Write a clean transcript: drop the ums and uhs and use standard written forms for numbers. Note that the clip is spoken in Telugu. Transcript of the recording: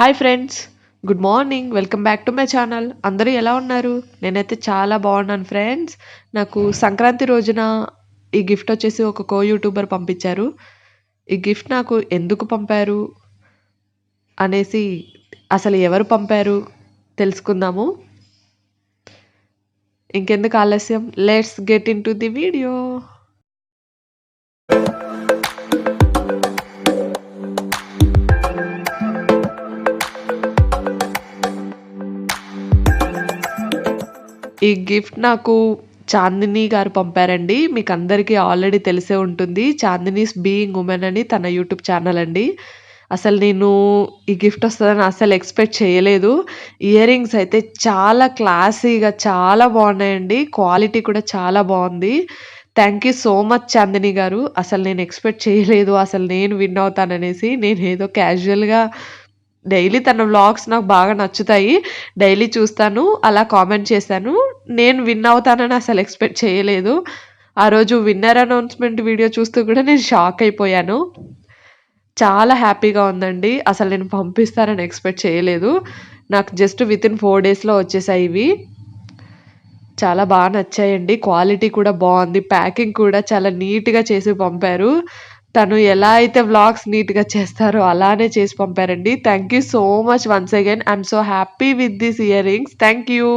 Hi friends, good morning. Welcome back to my channel. అందరూ ఎలా ఉన్నారు? నేనైతే చాలా బాగున్నాను ఫ్రెండ్స్. నాకు సంక్రాంతి రోజున ఈ గిఫ్ట్ వచ్చేసి ఒక యూట్యూబర్ పంపించారు. ఈ గిఫ్ట్ నాకు ఎందుకు పంపారు అనేసి, అసలు ఎవరు పంపారు తెలుసుకుందాము. ఇంకెందుకు ఆలస్యం, let's get in to the video. ఈ గిఫ్ట్ నాకు చాందిని గారు పంపారండి. మీకు అందరికీ ఆల్రెడీ తెలిసే ఉంటుంది. చాందినీస్ బీయింగ్ ఉమెన్ అని తన యూట్యూబ్ ఛానల్ అండి. అసలు నేను ఈ గిఫ్ట్ వస్తుందని అసలు ఎక్స్పెక్ట్ చేయలేదు. ఇయర్ రింగ్స్ అయితే చాలా క్లాసీగా చాలా బాగున్నాయండి. క్వాలిటీ కూడా చాలా బాగుంది. Thank you so much Chandini garu. అసలు నేను ఎక్స్పెక్ట్ చేయలేదు అసలు నేను విన్ అవుతాననేసి. నేను ఏదో క్యాజువల్గా డైలీ తన వ్లాగ్స్ నాకు బాగా నచ్చుతాయి, డైలీ చూస్తాను, అలా కామెంట్ చేశాను. నేను విన్ అవుతానని అసలు ఎక్స్పెక్ట్ చేయలేదు. ఆ రోజు విన్నర్ అనౌన్స్మెంట్ వీడియో చూస్తూ కూడా నేను షాక్ అయిపోయాను. చాలా హ్యాపీగా ఉందండి. అసలు నేను పంపిస్తానని ఎక్స్పెక్ట్ చేయలేదు. నాకు జస్ట్ వితిన్ 4 డేస్లో వచ్చేసాయి ఇవి. చాలా బాగా నచ్చాయండి. క్వాలిటీ కూడా బాగుంది. ప్యాకింగ్ కూడా చాలా నీట్గా చేసి పంపారు. తను ఎలా అయితే వ్లాగ్స్ నీట్గా చేస్తారో అలానే చేసి పంపారండి. Thank you so much once again. I'm so happy with this earrings. Thank you.